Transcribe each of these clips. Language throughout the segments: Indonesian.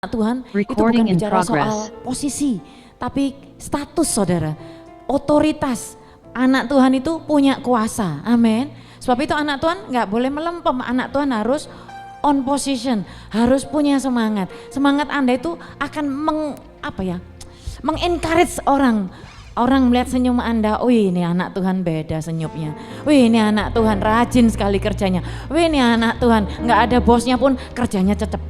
Tuhan itu bukan Recording in bicara soal progress. posisi, tapi status saudara, otoritas. Anak Tuhan itu punya kuasa, amin. Sebab itu anak Tuhan nggak boleh melempem, anak Tuhan harus on position, harus punya semangat. Semangat Anda itu akan mengencourage orang. Orang melihat senyum Anda, wih ini anak Tuhan beda senyumnya. Wih ini anak Tuhan rajin sekali kerjanya. Wih ini anak Tuhan nggak ada bosnya pun kerjanya tetap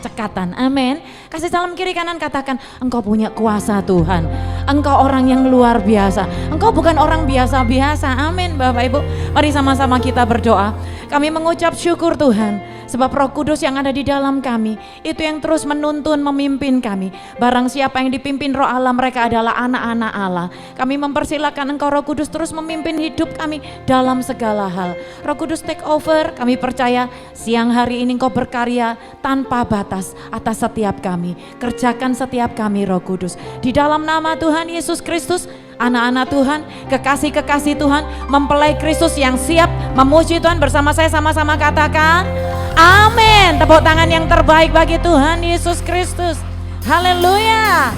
cekatan. Amin. Kasih salam kiri kanan, katakan engkau punya kuasa Tuhan. Engkau orang yang luar biasa. Engkau bukan orang biasa-biasa. Amin Bapak Ibu. Mari sama-sama kita berdoa. Kami mengucap syukur Tuhan. Sebab Roh Kudus yang ada di dalam kami, itu yang terus menuntun, memimpin kami. Barang siapa yang dipimpin Roh Allah, mereka adalah anak-anak Allah. Kami mempersilakan Engkau Roh Kudus terus memimpin hidup kami dalam segala hal. Roh Kudus take over, kami percaya siang hari ini Engkau berkarya tanpa batas atas setiap kami. Kerjakan setiap kami Roh Kudus. Di dalam nama Tuhan Yesus Kristus, anak-anak Tuhan, kekasih-kekasih Tuhan, mempelai Kristus yang siap memuji Tuhan bersama saya, sama-sama katakan amin. Tepuk tangan yang terbaik bagi Tuhan Yesus Kristus. Haleluya.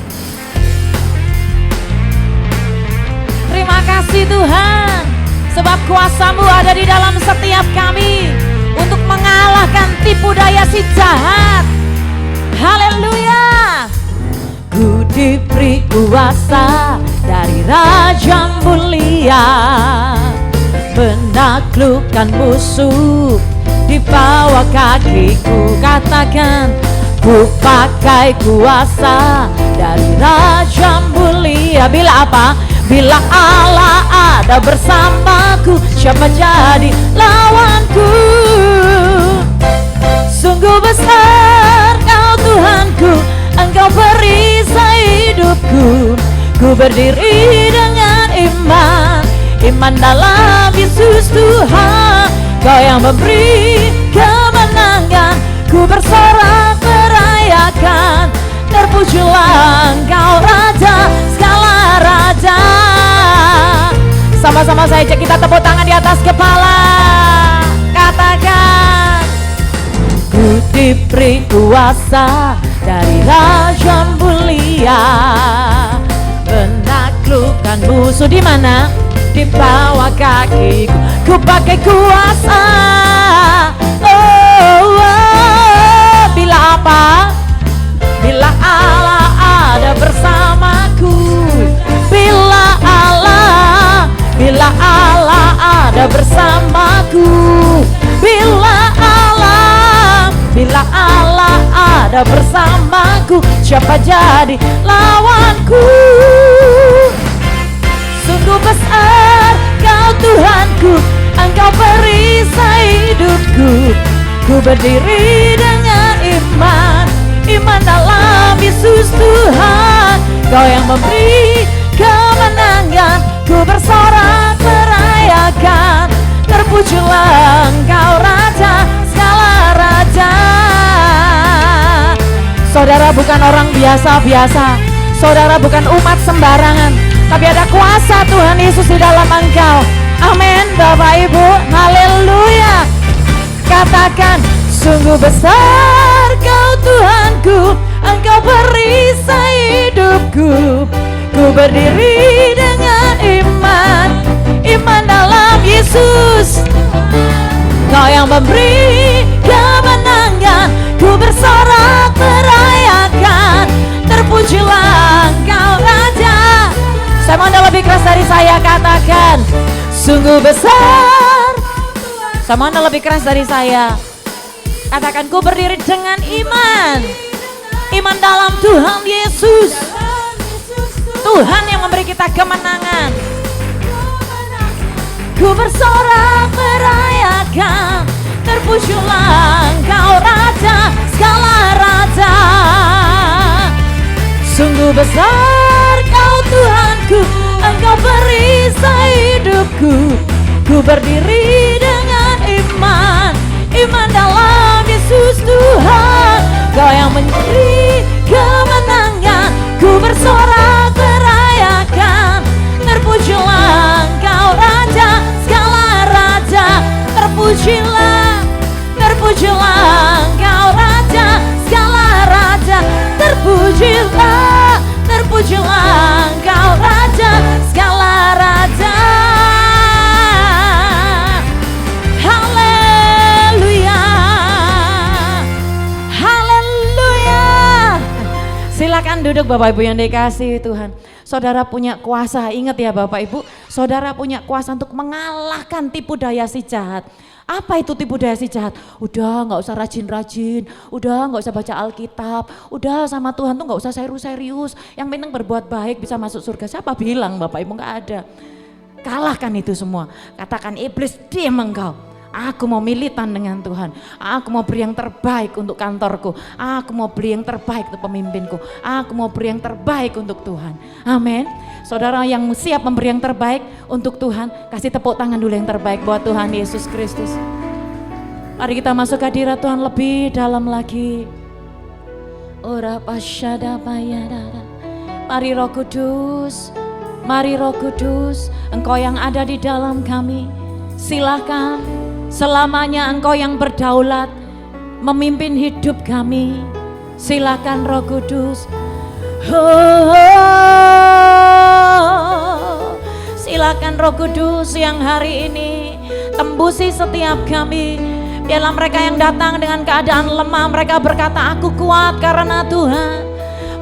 Terima kasih Tuhan, sebab kuasa-Mu ada di dalam setiap kami untuk mengalahkan tipu daya si jahat. Haleluya. Ku diberi kuasa dari Raja mulia, menaklukkan musuh di bawah kakiku. Katakan, ku pakai kuasa dari Raja mulia. Bila apa? Bila Allah ada bersamaku, siapa jadi lawanku? Sungguh besar Kau Tuhanku, Engkau perisai hidupku. Ku berdiri dengan iman dalam Yesus Tuhan. Kau yang memberi kemenangan, ku bersorak merayakan. Terpujilah Engkau Raja, segala raja. Sama-sama saja kita tepuk tangan di atas kepala. Katakan, ku diberi kuasa dari Raja mulia, menaklukkan musuh di mana? Di bawah kakiku. Ku pakai kuasa. Bila apa? Bila Allah ada bersamaku. Bila Allah ada bersamaku. Bila Allah ada bersamaku, siapa jadi lawanku? Sungguh besar Kau Tuhanku, Engkau perisai hidupku. Ku berdiri dengan iman dalam Yesus Tuhan. Kau yang memberi kemenangan, ku bersorak merayakan. Terpujilah Engkau Raja, segala raja. Saudara bukan orang biasa-biasa. Saudara bukan umat sembarangan, tapi ada kuasa Tuhan Yesus di dalam engkau. Amin Bapak Ibu. Haleluya. Katakan, sungguh besar Kau Tuhanku, Engkau perisai hidupku. Ku berdiri dengan iman dalam Yesus. Kau yang memberi kemenangan, ku bersorak merayakan. Terpujilah Engkau Raja. Saya mau Anda lebih keras dari saya, katakan, sungguh besar. Saya mau Anda lebih keras dari saya, katakan, ku berdiri dengan iman dalam Tuhan Yesus. Tuhan yang memberi kita kemenangan. Ku bersorak merayakan. Terpujilah Engkau Raja, segala raja. Sungguh besar Kau Tuhanku, Engkau perisai hidupku. Ku berdiri dengan iman dalam Yesus Tuhan. Kau yang memberi kemenangan, ku bersorak merayakan. Terpujilah Engkau Raja, segala raja. Terpujilah Engkau Raja, segala raja. terpujilah, terpujilah Engkau Raja segala raja. Haleluya, haleluya. Silakan duduk Bapak Ibu yang dikasihi Tuhan. Saudara punya kuasa, ingat ya Bapak Ibu, saudara punya kuasa untuk mengalahkan tipu daya si jahat. Apa itu tipu daya si jahat? Udah gak usah rajin-rajin, udah gak usah baca Alkitab, udah sama Tuhan tuh gak usah serius-serius, yang penting berbuat baik bisa masuk surga. Siapa bilang Bapak Ibu? Gak ada. Kalahkan itu semua, katakan iblis diam engkau. Aku mau militan dengan Tuhan, aku mau beri yang terbaik untuk kantorku, aku mau beri yang terbaik untuk pemimpinku, aku mau beri yang terbaik untuk Tuhan. Amin. Saudara yang siap memberi yang terbaik untuk Tuhan, kasih tepuk tangan dulu yang terbaik buat Tuhan Yesus Kristus. Mari kita masuk ke hadirat Tuhan lebih dalam lagi. Ora pasyada bayadada. Mari Roh Kudus, mari Roh Kudus, Engkau yang ada di dalam kami, silakan. Selamanya Engkau yang berdaulat memimpin hidup kami. Silakan Roh Kudus. Silakan Roh Kudus yang hari ini tembusi setiap kami. Biarlah mereka yang datang dengan keadaan lemah, mereka berkata aku kuat karena Tuhan.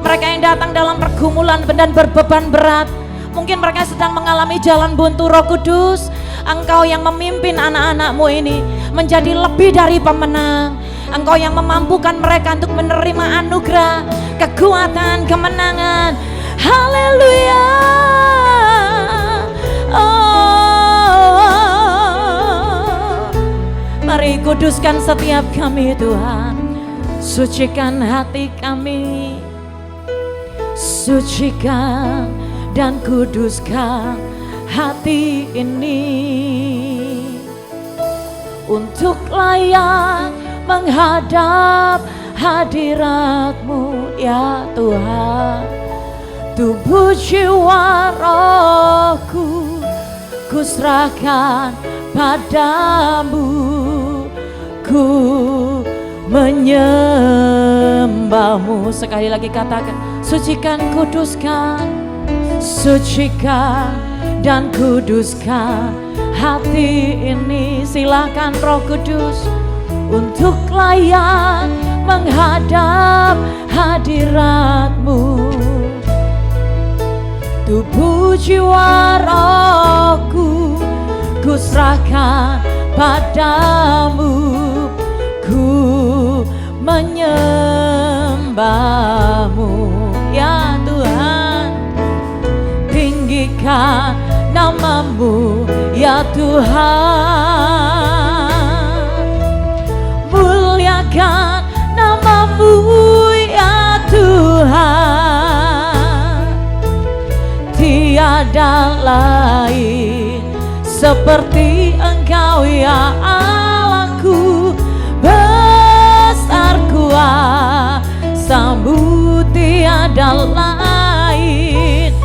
Mereka yang datang dalam pergumulan dan berbeban berat, mungkin mereka sedang mengalami jalan buntu. Roh Kudus, Engkau yang memimpin anak-anak-Mu ini menjadi lebih dari pemenang. Engkau yang memampukan mereka untuk menerima anugerah, kekuatan, kemenangan. Haleluya. Oh, mari kuduskan setiap kami Tuhan. Sucikan hati kami, sucikan dan kuduskan hati ini untuk layak menghadap hadirat-Mu ya Tuhan. Tubuh jiwa rohku kuserahkan padamu, ku menyembah-Mu. Sekali lagi katakan, sucikan, kuduskan, sucikan dan kuduskan hati ini. Silakan Roh Kudus untuk layak menghadap hadirat-Mu. Tubuh jiwa rohku kuserahkan padamu, ku menyembah-Mu ya Tuhan. Tinggikan nama-Mu ya Tuhan, muliakan nama-Mu ya Tuhan. Tiada lain seperti Engkau ya Allahku, besar kuasa-Mu tiada lain.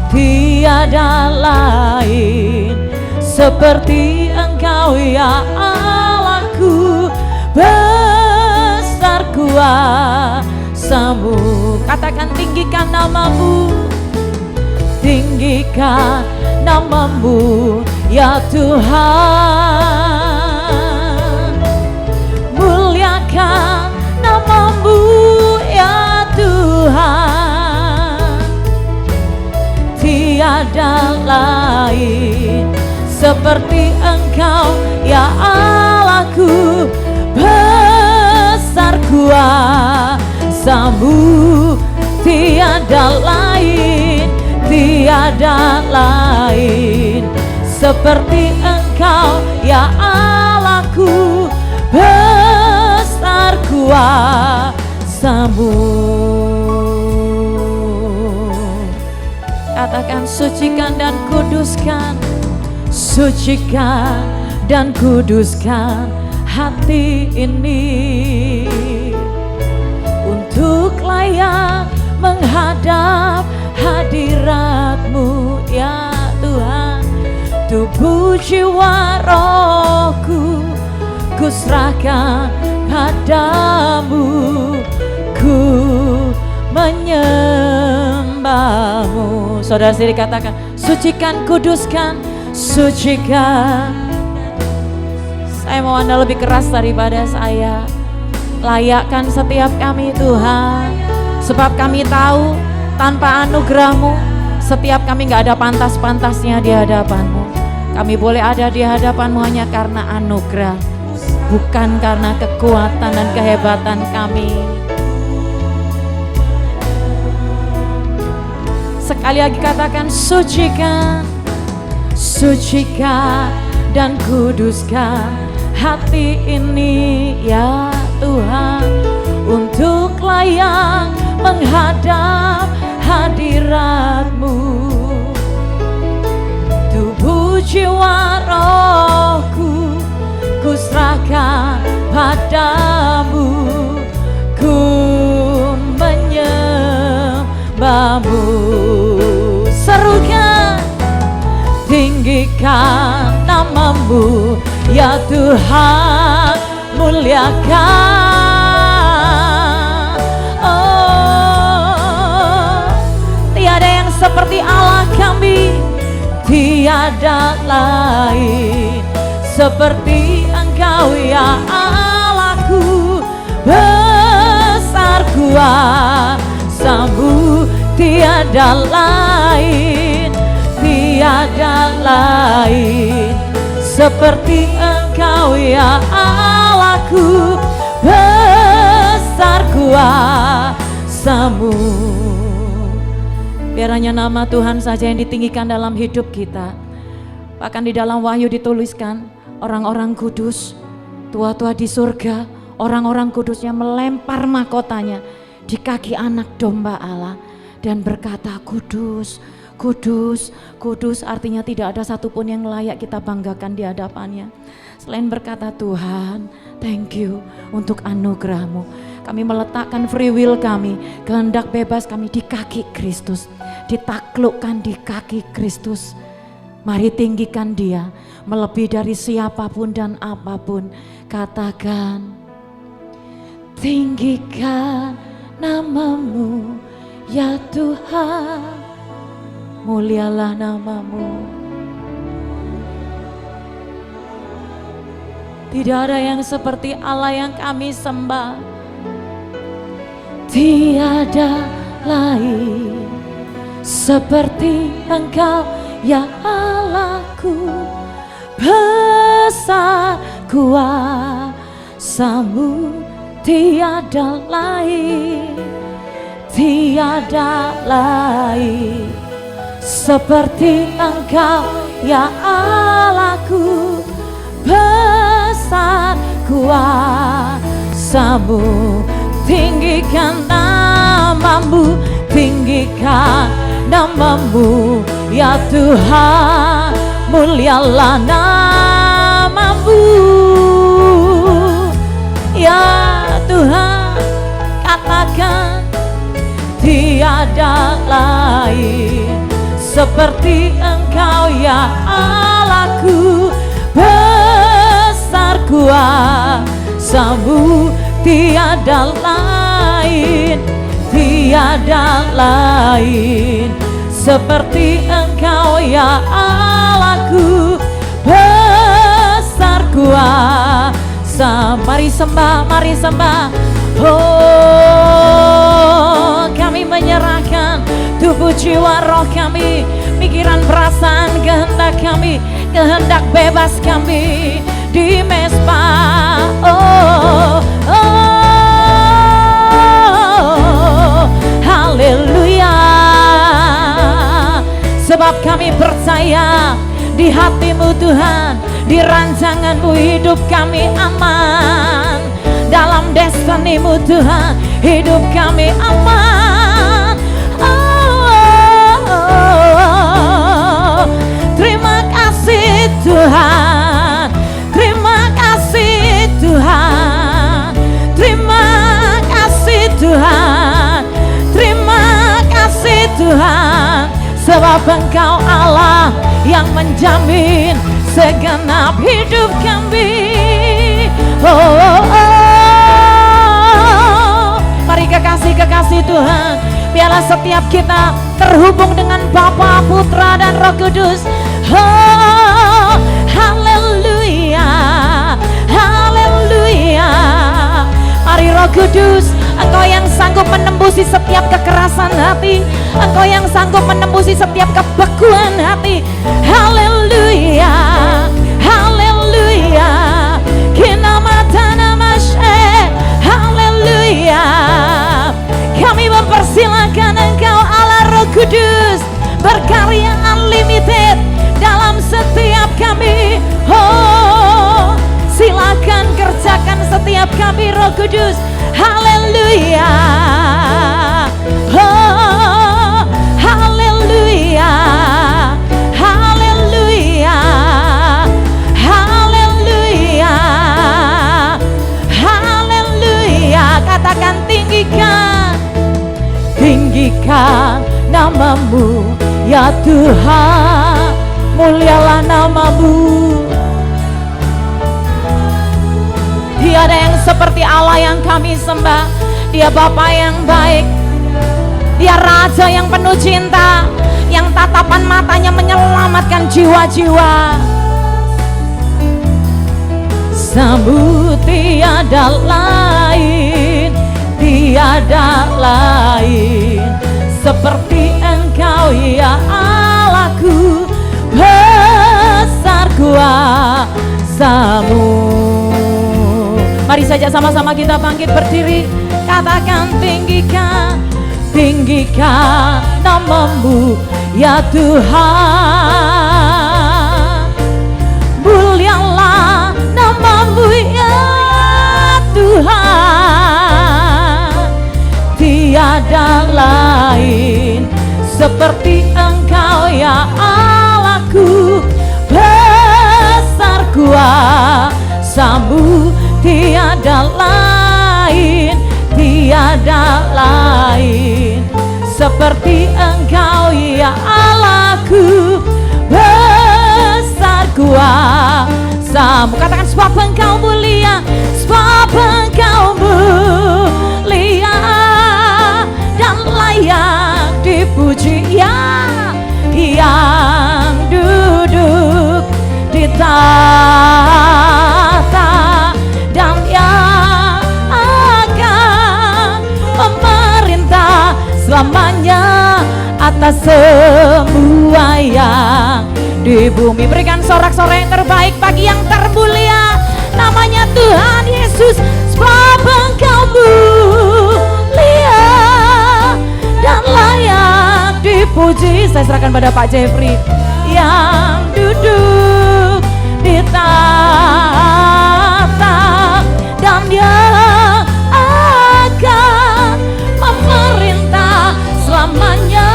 Tiada lain seperti Engkau ya Allahku, besar kuasa-Mu. Katakan, tinggikan nama-Mu, tinggikan nama-Mu ya Tuhan, muliakan nama-Mu ya Tuhan. Tiada lain seperti Engkau ya Allahku, besar kuasa-Mu. Tiada lain, tiada lain seperti Engkau ya Allahku, besar kuasa-Mu. Katakan, sucikan dan kuduskan, sucikan dan kuduskan hati ini untuk layak menghadap hadirat-Mu ya Tuhan. Tubuh jiwa rohku kuserahkan padamu, ku menyembahmu. Saudara sendiri katakan, sucikan, kuduskan, sucikan. Saya mau Anda lebih keras daripada saya. Layakkan setiap kami Tuhan, sebab kami tahu tanpa anugerah-Mu setiap kami gak ada pantas-pantasnya di hadapan-Mu. Kami boleh ada di hadapan-Mu hanya karena anugerah, bukan karena kekuatan dan kehebatan kami. Sekali lagi katakan, sucikan, sucikan dan kuduskan hati ini ya Tuhan, untuk layak menghadap hadirat-Mu. Tubuh jiwa rohku kuserahkan padamu, ku menyembahmu. Serukan, tinggikan nama-Mu ya Tuhan, muliakan. Oh, tiada yang seperti Allah kami, tiada lain seperti Engkau ya Allahku. Besar kuasa-Mu, tiada lain, tiada lain seperti Engkau ya Allahku. Besar kuasa-Mu. Biar hanya nama Tuhan saja yang ditinggikan dalam hidup kita. Bahkan di dalam Wahyu dituliskan, orang-orang kudus, tua-tua di surga, orang-orang kudusnya melempar mahkotanya di kaki anak domba Allah dan berkata, kudus, kudus, kudus. Artinya tidak ada satupun yang layak kita banggakan di hadapannya selain berkata, Tuhan, thank you untuk anugerah-Mu. Kami meletakkan free will kami, kehendak bebas kami di kaki Kristus, ditaklukkan di kaki Kristus. Mari tinggikan Dia melebihi dari siapapun dan apapun. Katakan, tinggikan nama-Mu ya Tuhan, mulialah nama-Mu. Tidak ada yang seperti Allah yang kami sembah, tiada lain seperti Engkau ya Allahku. Besar kuasa-Mu, tiada lain, tiada lain seperti Engkau ya Allahku. Besar kuasa-Mu, tinggikan nama-Mu, tinggikan nama-Mu ya Tuhan, mulialah nama-Mu ya Tuhan. Katakan, tiada lain seperti Engkau ya Allahku. Besar kuasa-Mu, tiada lain, tiada lain seperti Engkau ya Allahku. Besar kuasa. Mari sembah, mari sembah. Oh, kami menyerahkan tubuh, jiwa, roh kami, pikiran, perasaan, kehendak kami, kehendak bebas kami di mezbah. Oh, oh, haleluya. Sebab kami percaya di hati-Mu Tuhan, di rancangan-Mu hidup kami aman. Dalam destiny-Mu Tuhan, hidup kami aman. Terima kasih Tuhan, terima kasih Tuhan, terima kasih Tuhan, terima kasih Tuhan. Sebab Engkau Allah yang menjamin segenap hidup kami. Oh, oh, oh. Mari kekasih-kekasih Tuhan, biarlah setiap kita terhubung dengan Bapa, Putra, dan Roh Kudus. Oh, haleluya, haleluya. Mari Roh Kudus, Engkau yang sanggup menembusi setiap kekerasan hati, Engkau yang sanggup menembusi setiap kebekuan hati. Haleluya, haleluya. Haleluya. Kami mempersilakan Engkau Allah Roh Kudus berkarya unlimited dalam setiap kami. Oh, silakan kerjakan setiap kami Roh Kudus. Haleluya. Oh, haleluya. Haleluya. Haleluya. Haleluya. Katakan tinggikan, tinggikan namamu ya Tuhan, mulialah namamu. Tiada yang seperti Allah yang kami sembah. Dia Bapa yang baik, Dia Raja yang penuh cinta, yang tatapan matanya menyelamatkan jiwa-jiwa. Sambut tiada lain, tiada lain seperti Engkau ya Allahku, besar kuasamu. Mari saja sama-sama kita bangkit berdiri, katakan tinggikan, tinggikan namamu ya Tuhan, mulialah namamu ya Tuhan. Tiada lain seperti Engkau ya Allahku, besar kuasamu. Tiada lain, tiada lain seperti Engkau ya Allahku, besar kuasamu. Katakan sebab Engkau mulia, sebab Engkau mulia dan layak dipuji ya, yang duduk di tahta dan yang akan memerintah selamanya atas semua yang di bumi. Berikan sorak-sorai yang terbaik bagi yang termulia namanya Tuhan Yesus. Sebab Engkau mulia dan layak dipuji. Saya serahkan pada Pak Jeffrey yang duduk di tahta dan yang akan memerintah selamanya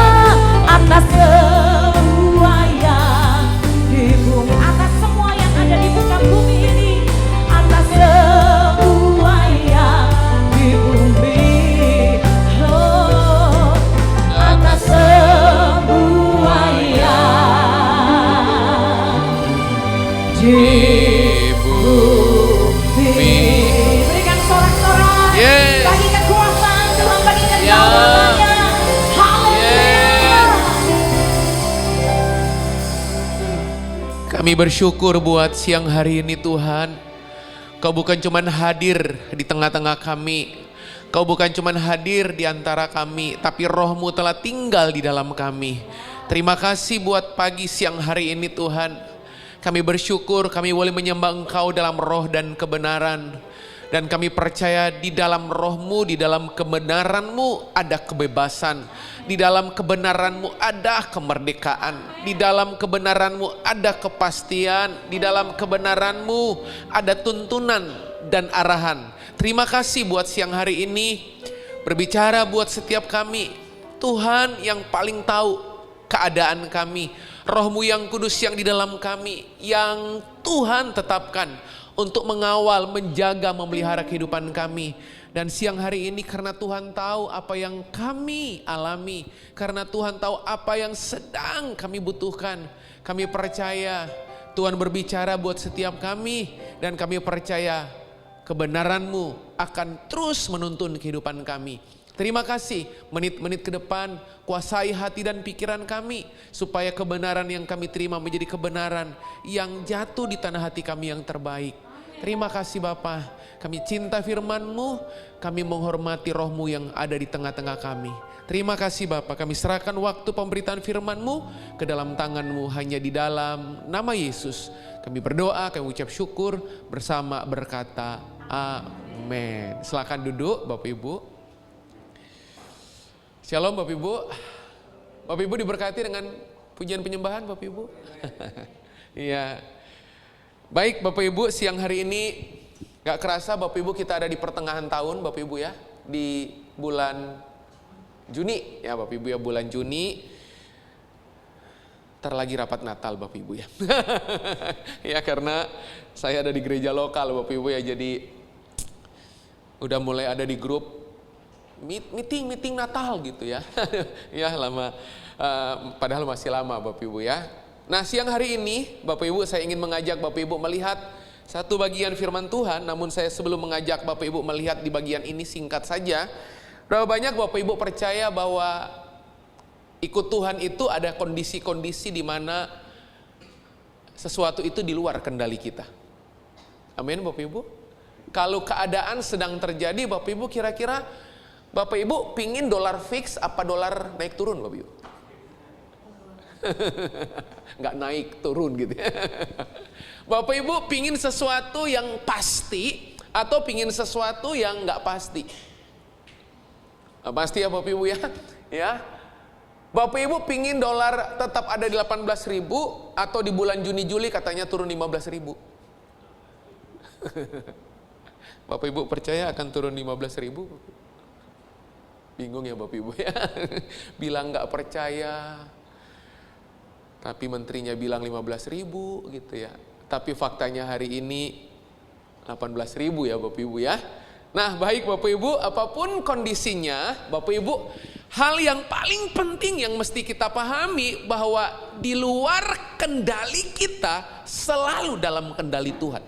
atas semua yang di bumi, atas semua yang ada di muka bumi ini, atas semua yang di bumi, oh, atas semua yang di bumi. Berikan sorak-sorai, bagi kekuasaan Tuhan, bagi kedaulatannya. Haleluya. Kami bersyukur buat siang hari ini Tuhan. Kau bukan cuman hadir di tengah-tengah kami, Kau bukan cuman hadir di antara kami, tapi Roh-Mu telah tinggal di dalam kami. Terima kasih buat pagi siang hari ini Tuhan. Kami bersyukur kami boleh menyembah Engkau dalam roh dan kebenaran. Dan kami percaya di dalam Roh-Mu, di dalam kebenaran-Mu ada kebebasan. Di dalam kebenaran-Mu ada kemerdekaan. Di dalam kebenaran-Mu ada kepastian. Di dalam kebenaran-Mu ada tuntunan dan arahan. Terima kasih buat siang hari ini. Berbicara buat setiap kami. Tuhan yang paling tahu keadaan kami. Roh-Mu yang kudus yang di dalam kami, yang Tuhan tetapkan untuk mengawal, menjaga, memelihara kehidupan kami. Dan siang hari ini karena Tuhan tahu apa yang kami alami, karena Tuhan tahu apa yang sedang kami butuhkan, kami percaya Tuhan berbicara buat setiap kami, dan kami percaya kebenaran-Mu akan terus menuntun kehidupan kami. Terima kasih, menit-menit ke depan kuasai hati dan pikiran kami, supaya kebenaran yang kami terima menjadi kebenaran yang jatuh di tanah hati kami yang terbaik. Terima kasih Bapa, kami cinta firman-Mu, kami menghormati Roh-Mu yang ada di tengah-tengah kami. Terima kasih Bapa, kami serahkan waktu pemberitaan firman-Mu ke dalam tangan-Mu, hanya di dalam nama Yesus. Kami berdoa, kami ucap syukur bersama berkata amin. Silakan duduk Bapak Ibu. Shalom Bapak Ibu. Bapak Ibu diberkati dengan pujian penyembahan Bapak Ibu. Iya. Baik Bapak Ibu, siang hari ini gak kerasa Bapak Ibu kita ada di pertengahan tahun Bapak Ibu ya. Di bulan Juni ya Bapak Ibu ya, bulan Juni. Ntar lagi rapat Natal Bapak Ibu ya. Ya karena saya ada di gereja lokal Bapak Ibu ya, jadi udah mulai ada di grup meeting Natal gitu ya. Ya lama, padahal masih lama Bapak Ibu ya. Nah siang hari ini Bapak Ibu saya ingin mengajak Bapak Ibu melihat satu bagian firman Tuhan. Namun saya sebelum mengajak Bapak Ibu melihat di bagian ini singkat saja. Berapa banyak Bapak Ibu percaya bahwa ikut Tuhan itu ada kondisi-kondisi di mana sesuatu itu di luar kendali kita. Amin Bapak Ibu. Kalau keadaan sedang terjadi Bapak Ibu, kira-kira Bapak Ibu pingin dolar fix apa dolar naik turun Bapak Ibu? Nggak naik turun gitu ya. Bapak Ibu pingin sesuatu yang pasti atau pingin sesuatu yang nggak pasti? Nggak pasti ya Bapak Ibu ya. Ya. Bapak Ibu pingin dolar tetap ada di 18.000 atau di bulan Juni Juli katanya turun 15.000? Bapak Ibu percaya akan turun 15.000? Bingung ya Bapak Ibu ya. Bilang gak percaya, tapi menterinya bilang 15.000 gitu ya. Tapi faktanya hari ini 18.000 ya Bapak Ibu ya. Nah baik Bapak Ibu, apapun kondisinya Bapak Ibu, hal yang paling penting yang mesti kita pahami bahwa di luar kendali kita selalu dalam kendali Tuhan.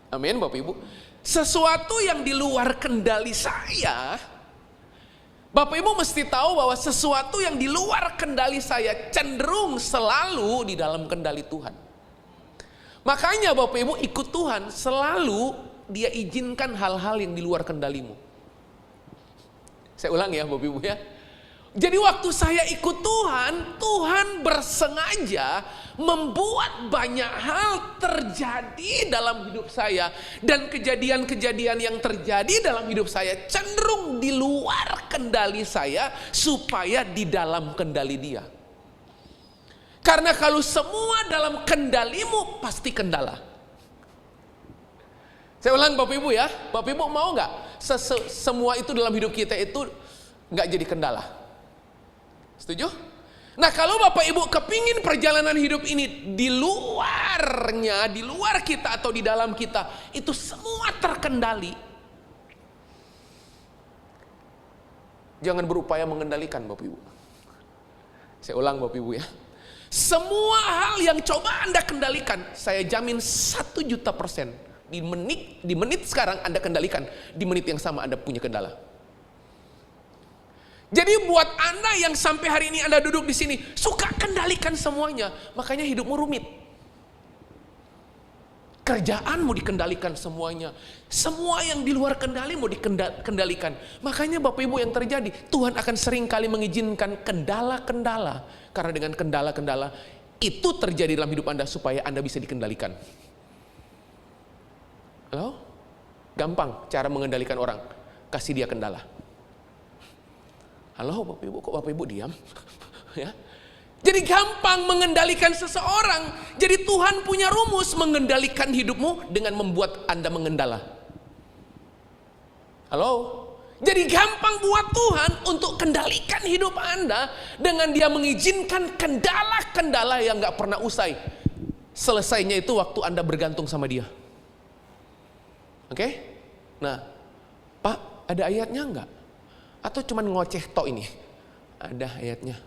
Amin Bapak Ibu. Sesuatu yang di luar kendali saya, Bapak Ibu mesti tahu bahwa sesuatu yang di luar kendali saya cenderung selalu di dalam kendali Tuhan. Makanya Bapak Ibu ikut Tuhan selalu Dia izinkan hal-hal yang di luar kendalimu. Saya ulang ya Bapak Ibu ya. Jadi waktu saya ikut Tuhan, Tuhan bersengaja membuat banyak hal terjadi dalam hidup saya. Dan kejadian-kejadian yang terjadi dalam hidup saya cenderung di luar kendali saya supaya di dalam kendali Dia. Karena kalau semua dalam kendalimu pasti kendala. Saya ulang Bapak Ibu ya. Bapak Ibu mau gak semua itu dalam hidup kita itu gak jadi kendala? Setuju? Nah kalau Bapak Ibu kepingin perjalanan hidup ini di luarnya, di luar kita atau di dalam kita, itu semua terkendali. Jangan berupaya mengendalikan Bapak Ibu. Saya ulang Bapak Ibu ya. Semua hal yang coba Anda kendalikan, saya jamin 1.000.000%. Di menit sekarang Anda kendalikan, di menit yang sama Anda punya kendala. Jadi buat Anda yang sampai hari ini Anda duduk di sini suka kendalikan semuanya, makanya hidupmu rumit. Kerjaanmu dikendalikan semuanya, semua yang di luar kendalimu dikendalikan. Makanya Bapak Ibu yang terjadi, Tuhan akan sering kali mengizinkan kendala-kendala, karena dengan kendala-kendala itu terjadi dalam hidup Anda supaya Anda bisa dikendalikan. Halo? Gampang cara mengendalikan orang, kasih dia kendala. Halo Bapak Ibu, kok Bapak Ibu diam? Ya. Jadi gampang mengendalikan seseorang. Jadi Tuhan punya rumus mengendalikan hidupmu dengan membuat Anda mengendala. Halo? Jadi gampang buat Tuhan untuk kendalikan hidup Anda dengan Dia mengizinkan kendala-kendala yang gak pernah usai. Selesainya itu waktu Anda bergantung sama Dia. Oke? Nah, Pak, ada ayatnya enggak? Atau cuman ngoceh tok ini? Ada ayatnya.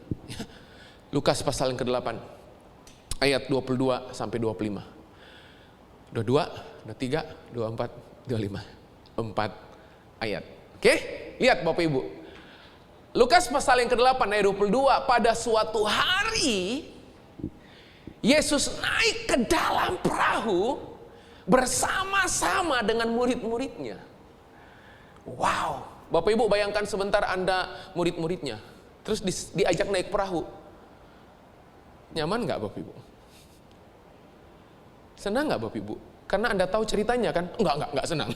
Lukas pasal yang ke-8. Ayat 22 sampai 25. 22, 23, 24, 25. 4 ayat. Oke? lihat Bapak Ibu. Lukas pasal yang ke-8 ayat 22, pada suatu hari Yesus naik ke dalam perahu bersama-sama dengan murid-muridnya. Wow, Bapak Ibu bayangkan sebentar Anda murid-muridnya, terus diajak naik perahu. Nyaman nggak Bapak Ibu? Senang nggak Bapak Ibu? Karena Anda tahu ceritanya kan? Enggak senang.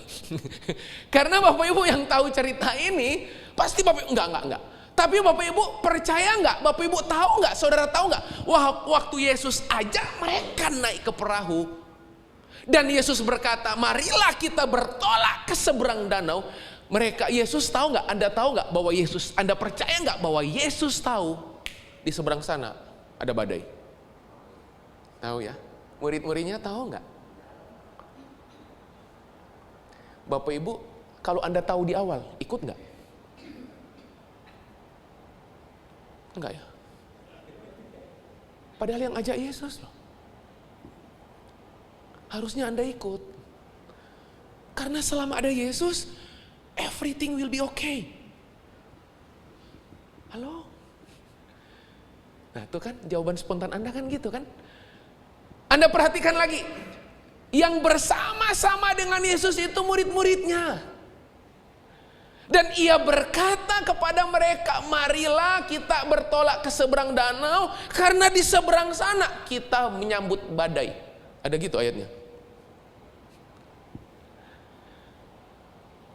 Karena Bapak Ibu yang tahu cerita ini, pasti Bapak Ibu, enggak. Tapi Bapak Ibu percaya nggak? Bapak Ibu tahu nggak? Saudara tahu nggak? Wah, waktu Yesus ajak mereka naik ke perahu, dan Yesus berkata, marilah kita bertolak ke seberang danau. Yesus tahu nggak? Anda tahu nggak bahwa Anda percaya nggak bahwa Yesus tahu di seberang sana ada badai? Tahu ya? Murid-muridnya tahu nggak? Bapak Ibu, kalau Anda tahu di awal, ikut nggak? Enggak ya? Padahal yang ajak Yesus loh. Harusnya Anda ikut. Karena selama ada Yesus, everything will be okay. Halo? Nah itu kan jawaban spontan Anda kan gitu kan? Anda perhatikan lagi. Yang bersama-sama dengan Yesus itu murid-muridnya. Dan ia berkata kepada mereka, marilah kita bertolak ke seberang danau, karena di seberang sana kita menyambut badai. Ada gitu ayatnya.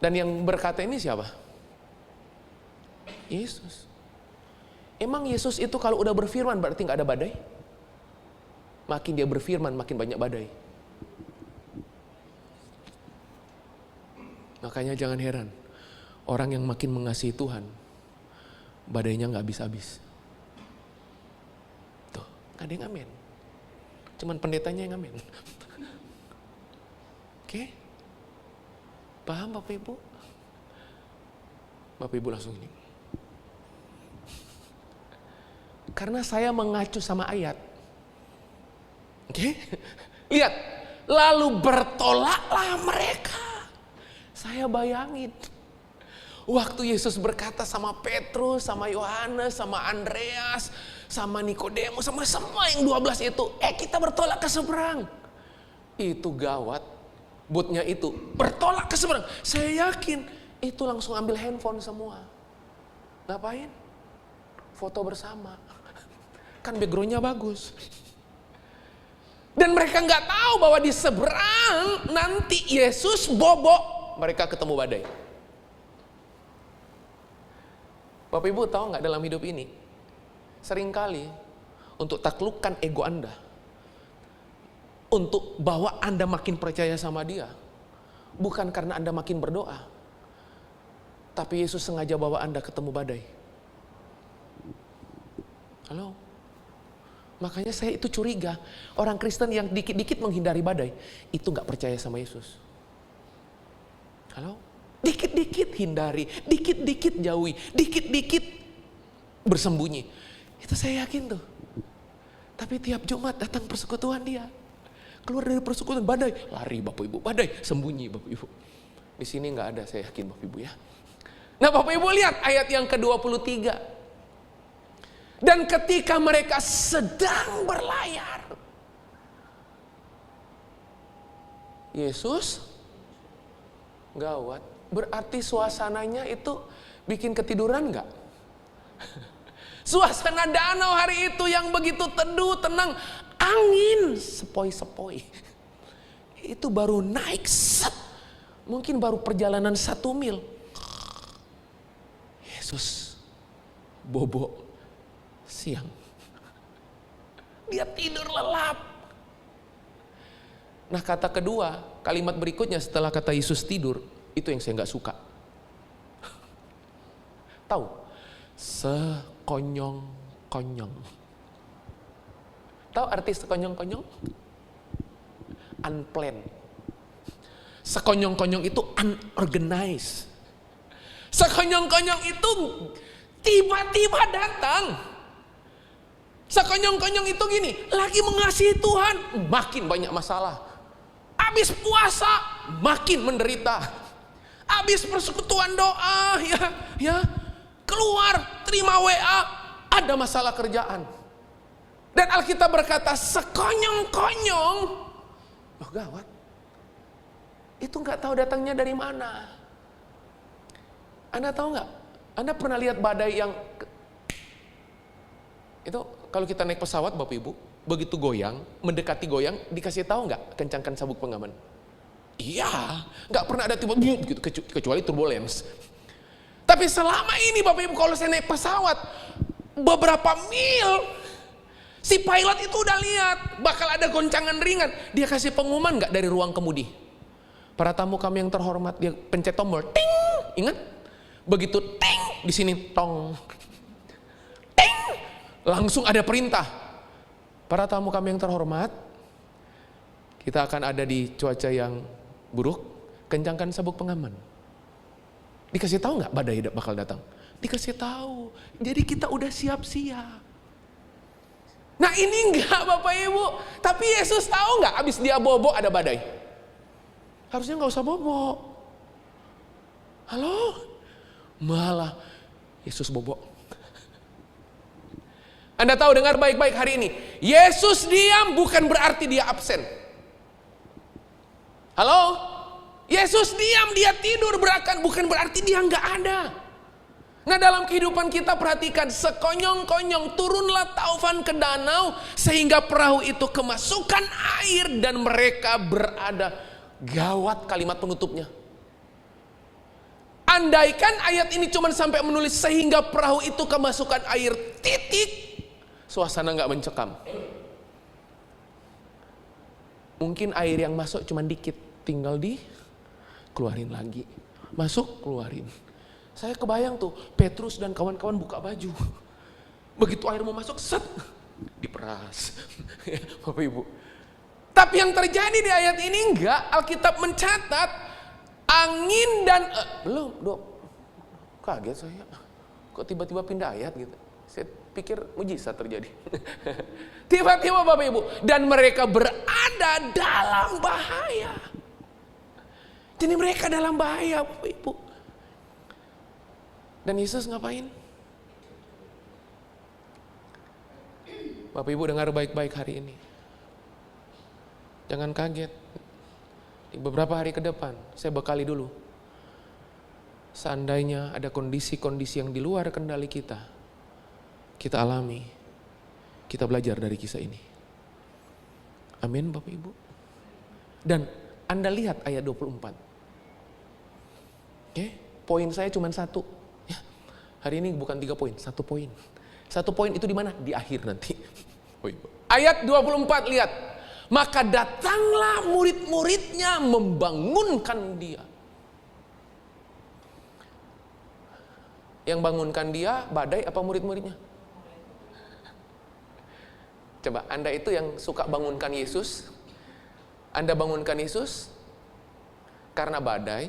Dan yang berkata ini siapa? Yesus. Emang Yesus itu kalau udah berfirman berarti gak ada badai? Makin dia berfirman makin banyak badai. Makanya jangan heran, orang yang makin mengasihi Tuhan, badainya gak habis-habis. Tuh, gak ada yang amin. Cuman pendetanya yang amin. Oke? Paham Bapak Ibu? Bapak Ibu langsung ini. Karena saya mengacu sama ayat. Oke? Lihat, lalu bertolaklah mereka. Saya bayangin, waktu Yesus berkata sama Petrus, sama Yohanes, sama Andreas, sama Nikodemus, sama semua yang 12 itu, kita bertolak ke seberang. Itu gawat, bootnya itu bertolak ke seberang. Saya yakin itu langsung ambil handphone semua. Ngapain? Foto bersama. Kan backgroundnya bagus. Dan mereka nggak tahu bahwa di seberang nanti Yesus bobok. Mereka ketemu badai. Bapak Ibu tahu nggak dalam hidup ini, seringkali untuk taklukkan ego Anda, untuk bahwa Anda makin percaya sama Dia, bukan karena Anda makin berdoa, tapi Yesus sengaja bawa Anda ketemu badai. Halo? Makanya saya itu curiga, orang Kristen yang dikit-dikit menghindari badai, itu nggak percaya sama Yesus. Halo? Dikit-dikit hindari, dikit-dikit jauhi, dikit-dikit bersembunyi. Itu saya yakin tuh. Tapi tiap Jumat datang persekutuan dia. Keluar dari persekutuan badai, lari Bapak Ibu, badai, sembunyi Bapak Ibu. Di sini nggak ada, saya yakin Bapak Ibu ya. Nah Bapak Ibu lihat ayat yang ke-23. Dan ketika mereka sedang berlayar, Yesus gawat, berarti suasananya itu bikin ketiduran gak? Suasana danau hari itu yang begitu teduh, tenang, angin sepoi-sepoi. Itu baru naik set, mungkin baru perjalanan 1 mil. Yesus bobo siang. Dia tidur lelap. Nah kata kedua, kalimat berikutnya setelah kata Yesus tidur, itu yang saya gak suka. Tahu? Sekonyong-konyong. Tahu arti sekonyong-konyong? Unplanned. Sekonyong-konyong itu unorganized. Sekonyong-konyong itu tiba-tiba datang. Sekonyong-konyong itu gini, lagi mengasihi Tuhan, makin banyak masalah. Habis puasa, makin menderita. Habis persekutuan doa, ya, keluar, terima WA, ada masalah kerjaan. Dan Alkitab berkata, sekonyong-konyong, oh gawat, itu nggak tahu datangnya dari mana. Anda tahu nggak? Anda pernah lihat badai yang itu kalau kita naik pesawat Bapak Ibu, begitu goyang, mendekati goyang, dikasih tahu nggak kencangkan sabuk pengaman? Iya, nggak pernah ada tiba gitu, kecuali turbulence. Tapi selama ini Bapak Ibu kalau saya naik pesawat beberapa mil, si pilot itu udah lihat bakal ada goncangan ringan, dia kasih pengumuman nggak dari ruang kemudi? Para tamu kami yang terhormat, dia pencet tombol, ting, ingat? Begitu ting, di sini tong, ting, langsung ada perintah. Para tamu kami yang terhormat, kita akan ada di cuaca yang buruk, kencangkan sabuk pengaman. Dikasih tahu nggak badai bakal datang? Dikasih tahu. Jadi kita udah siap-siap. Nah ini enggak Bapak Ibu, tapi Yesus tahu nggak abis dia bobo ada badai? Harusnya nggak usah bobo. Halo? Malah Yesus bobo. Anda tahu, dengar baik-baik hari ini. Yesus diam bukan berarti dia absen. Halo? Yesus diam, dia tidur bukan berarti dia nggak ada. Nah dalam kehidupan kita perhatikan, sekonyong-konyong turunlah taufan ke danau sehingga perahu itu kemasukan air dan mereka berada. Gawat kalimat penutupnya. Andaikan ayat ini cuma sampai menulis sehingga perahu itu kemasukan air titik, suasana nggak mencekam. Mungkin air yang masuk cuma dikit, tinggal keluarin lagi, masuk keluarin. Saya kebayang tuh Petrus dan kawan-kawan buka baju, begitu air mau masuk, set, diperas. Bapak Ibu. Tapi yang terjadi di ayat ini enggak. Alkitab mencatat angin dan belum, dok. Kaget saya. Kok tiba-tiba pindah ayat gitu. Saya pikir mujizat terjadi. Tiba-tiba Bapak Ibu, dan mereka berada dalam bahaya. Jadi mereka dalam bahaya Bapak Ibu. Dan Yesus ngapain? Bapak Ibu dengar baik-baik hari ini. Jangan kaget. Di beberapa hari ke depan, saya bekali dulu. Seandainya ada kondisi-kondisi yang di luar kendali kita alami, kita belajar dari kisah ini. Amin Bapak Ibu. Dan Anda lihat ayat 24. Oke, poin saya cuma satu. Ya, hari ini bukan 3 poin, 1 poin. 1 poin itu di mana? Di akhir nanti. Ayat 24 lihat. Maka datanglah murid-muridnya membangunkan dia. Yang bangunkan dia badai apa murid-muridnya? Coba Anda itu yang suka bangunkan Yesus. Anda bangunkan Yesus karena badai.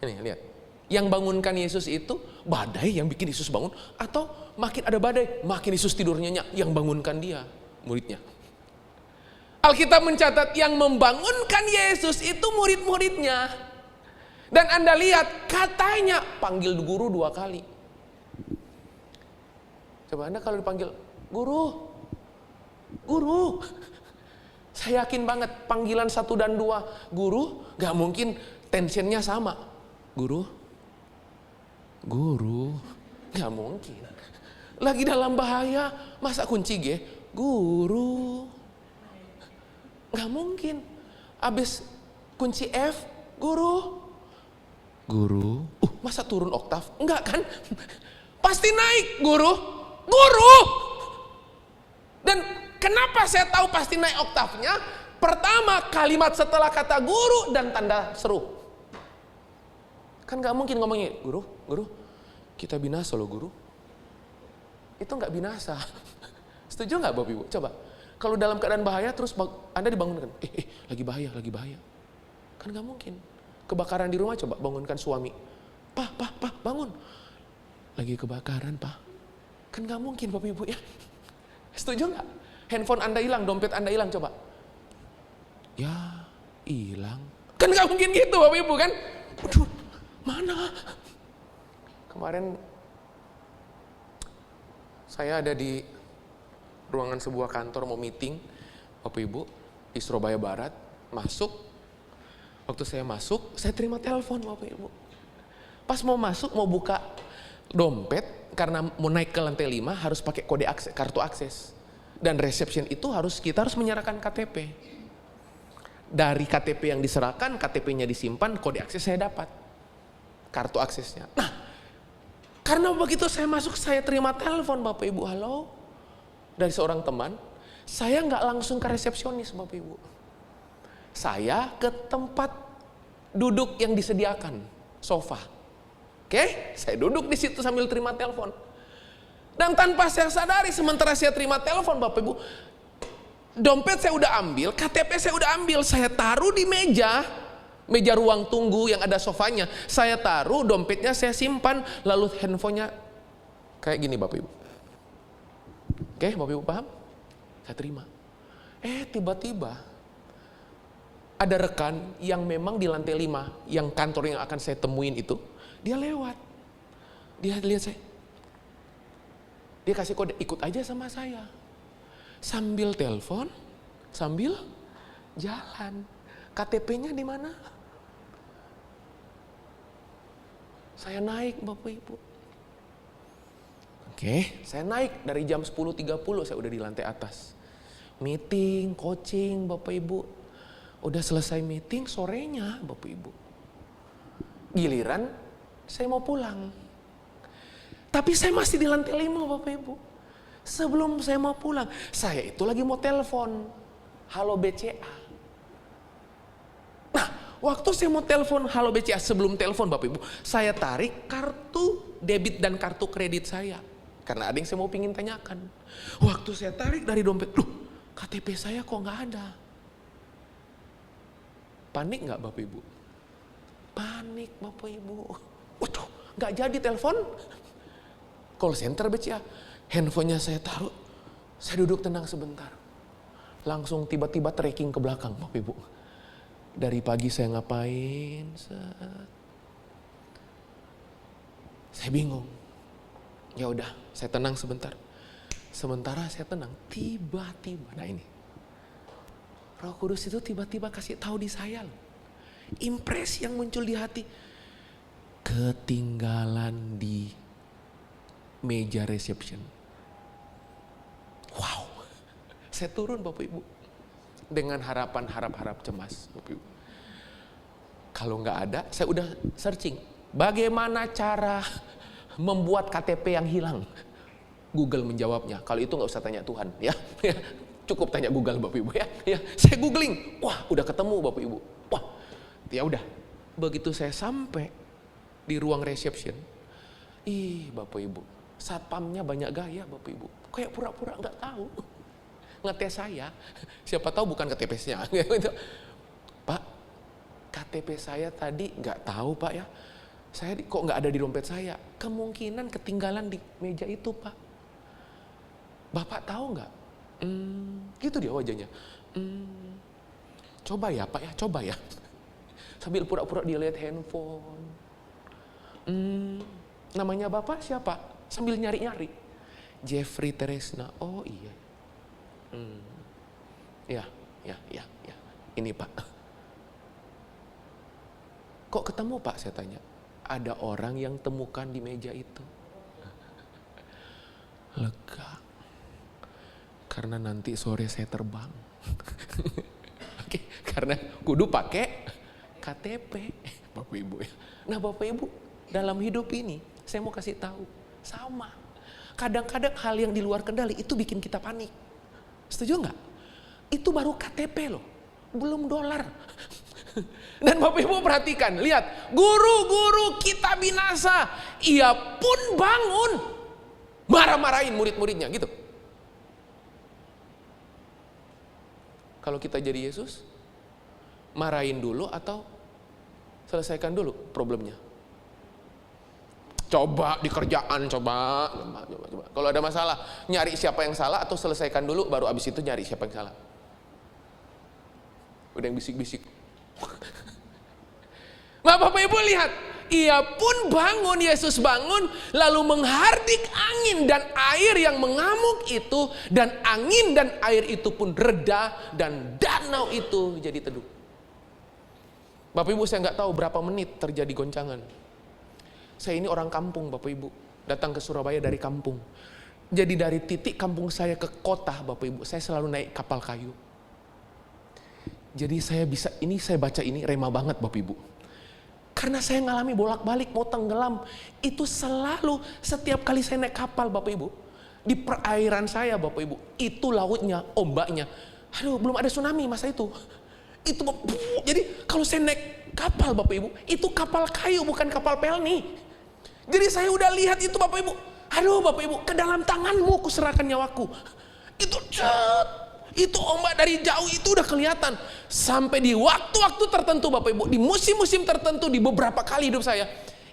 Ini lihat. Yang bangunkan Yesus itu badai yang bikin Yesus bangun, atau makin ada badai makin Yesus tidur nyenyak, yang bangunkan dia muridnya. Alkitab mencatat yang membangunkan Yesus itu murid-muridnya. Dan Anda lihat katanya panggil guru 2 kali. Coba Anda kalau dipanggil guru. Saya yakin banget panggilan 1 dan 2 guru gak mungkin tensionnya sama. Guru. Gak mungkin. Lagi dalam bahaya masa kunci G? Guru. Gak mungkin. Abis kunci F, guru. Masa turun oktav? Enggak kan? Pasti naik, guru. Dan kenapa saya tahu pasti naik oktavnya? Pertama, kalimat setelah kata guru dan tanda seru. Kan gak mungkin ngomongnya, guru, kita binasa loh guru. Itu gak binasa. Setuju gak Bapak Ibu? Coba. Kalau dalam keadaan bahaya terus Anda dibangunkan, lagi bahaya. Kan gak mungkin. Kebakaran di rumah, coba bangunkan suami. Pak, bangun. Lagi kebakaran, Pak. Kan gak mungkin Bapak Ibu ya. Setuju gak? Handphone Anda hilang, dompet Anda hilang, coba. Ya, hilang. Kan gak mungkin gitu Bapak Ibu kan. Aduh, mana? Kemarin saya ada di ruangan sebuah kantor mau meeting, Bapak Ibu, di Surabaya Barat. Waktu saya masuk, saya terima telepon Bapak Ibu. Pas mau masuk, mau buka dompet, karena mau naik ke lantai 5 harus pakai kode akses, kartu akses. Dan reception itu kita harus menyerahkan KTP. Dari KTP yang diserahkan, KTP-nya disimpan, kode akses saya dapat. Kartu aksesnya. Nah, karena begitu saya masuk, saya terima telepon Bapak Ibu, halo, dari seorang teman. Saya nggak langsung ke resepsionis Bapak Ibu. Saya ke tempat duduk yang disediakan, sofa. Oke, saya duduk di situ sambil terima telepon. Dan tanpa saya sadari, sementara saya terima telepon Bapak Ibu, dompet saya udah ambil, KTP saya udah ambil, saya taruh di meja ruang tunggu yang ada sofanya. Saya taruh, dompetnya saya simpan, lalu handphonenya kayak gini Bapak Ibu. Oke, Bapak Ibu paham? Saya terima. Tiba-tiba ada rekan yang memang di lantai 5, yang kantor yang akan saya temuin itu, dia lewat. Dia lihat saya. Dia kasih kode, ikut aja sama saya. Sambil telepon, sambil jalan. KTP-nya di mana? Saya naik Bapak Ibu. Oke, saya naik dari jam 10.30 saya udah di lantai atas. Meeting, coaching Bapak Ibu. Udah selesai meeting sorenya Bapak Ibu. Giliran saya mau pulang. Tapi saya masih di lantai 5 Bapak Ibu. Sebelum saya mau pulang, saya itu lagi mau telepon. Halo BCA. Nah, waktu saya mau telepon halo BCA, sebelum telepon Bapak Ibu, saya tarik kartu debit dan kartu kredit saya. Karena ada yang saya mau pingin tanyakan. Waktu saya tarik dari dompet, KTP saya kok nggak ada. Panik nggak Bapak Ibu? Panik Bapak Ibu. Waduh, nggak jadi telepon. Call center BCA. Handphonenya saya taruh. Saya duduk tenang sebentar. Langsung tiba-tiba tracking ke belakang Bapak Ibu. Dari pagi saya ngapain? Saya bingung. Ya udah, saya tenang sebentar. Sementara saya tenang, tiba-tiba, nah ini, Roh Kudus itu tiba-tiba kasih tahu di saya loh. Impresi yang muncul di hati, ketinggalan di meja reception. Wow, saya turun Bapak Ibu dengan harapan harap cemas Bapak Ibu. Kalau nggak ada, saya udah searching bagaimana cara membuat KTP yang hilang. Google menjawabnya. Kalau itu nggak usah tanya Tuhan, ya. Cukup tanya Google Bapak Ibu ya. Saya googling, wah udah ketemu Bapak Ibu. Wah, ya udah. Begitu saya sampai di ruang reception, Bapak Ibu, satpamnya banyak gaya Bapak Ibu. Kayak pura-pura nggak tahu. Ngetes saya, siapa tahu bukan KTP-nya. Pak, KTP saya tadi nggak tahu Pak ya. Saya kok nggak ada di dompet saya. Kemungkinan ketinggalan di meja itu Pak. Bapak tahu nggak? Gitu dia wajahnya. Coba ya Pak ya, coba ya. Sambil pura-pura dia lihat handphone. Namanya Bapak siapa? Sambil nyari-nyari. Jeffrey Teresna. Oh iya. Ya. Ini Pak. Kok ketemu Pak? Saya tanya. Ada orang yang temukan di meja itu. Lega. Karena nanti sore saya terbang. Oke, karena kudu pakai KTP, Bapak Ibu ya. Nah Bapak Ibu, dalam hidup ini saya mau kasih tahu, sama. Kadang-kadang hal yang di luar kendali itu bikin kita panik. Setuju nggak? Itu baru KTP loh, belum dolar. Dan Bapak Ibu perhatikan, lihat, guru-guru kita binasa, ia pun bangun marah-marahin murid-muridnya gitu. Kalau kita jadi Yesus, marahin dulu atau selesaikan dulu problemnya? Coba di kerjaan, coba. Kalau ada masalah, nyari siapa yang salah atau selesaikan dulu, baru abis itu nyari siapa yang salah. Udah yang bisik-bisik. Nah, Bapak Ibu lihat, ia pun bangun, Yesus bangun, lalu menghardik angin dan air yang mengamuk itu, dan angin dan air itu pun reda, dan danau itu jadi teduh. Bapak Ibu, saya nggak tahu berapa menit terjadi goncangan. Saya ini orang kampung, Bapak Ibu, datang ke Surabaya dari kampung. Jadi dari titik kampung saya ke kota, Bapak Ibu, saya selalu naik kapal kayu. Jadi saya baca ini rema banget, Bapak Ibu. Karena saya ngalami bolak-balik mau tenggelam. Itu selalu setiap kali saya naik kapal, Bapak Ibu. Di perairan saya, Bapak Ibu. Itu lautnya, ombaknya. Aduh, belum ada tsunami masa itu. Jadi kalau saya naik kapal, Bapak Ibu, itu kapal kayu bukan kapal pelni. Jadi saya udah lihat itu, Bapak Ibu. Aduh, Bapak Ibu, ke dalam tanganmu kuserahkan nyawaku. Itu ombak dari jauh itu udah kelihatan. Sampai di waktu-waktu tertentu, Bapak Ibu, di musim-musim tertentu, di beberapa kali hidup saya,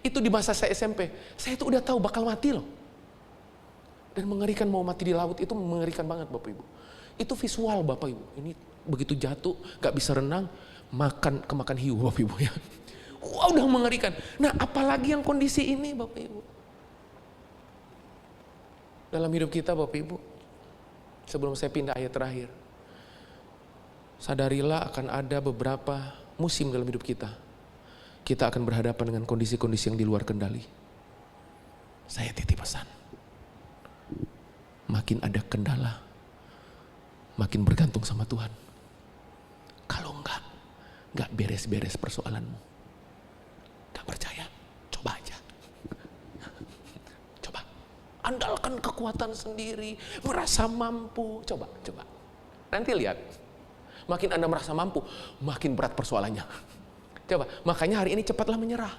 itu di masa saya SMP, saya itu udah tahu bakal mati loh. Dan mengerikan, mau mati di laut itu mengerikan banget, Bapak Ibu. Itu visual, Bapak Ibu. Ini begitu jatuh, gak bisa renang, kemakan hiu, Bapak Ibu ya. Wah, udah mengerikan. Nah, apalagi yang kondisi ini, Bapak Ibu. Dalam hidup kita, Bapak Ibu, sebelum saya pindah ayat terakhir, sadarilah akan ada beberapa musim dalam hidup kita. Kita akan berhadapan dengan kondisi-kondisi yang di luar kendali. Saya titip pesan. Makin ada kendala, makin bergantung sama Tuhan. Kalau enggak beres-beres persoalanmu. Enggak percaya? Coba aja. Coba. Andalkan kekuatan sendiri, merasa mampu. Coba. Nanti lihat. Makin Anda merasa mampu, makin berat persoalannya. Coba, makanya hari ini cepatlah menyerah.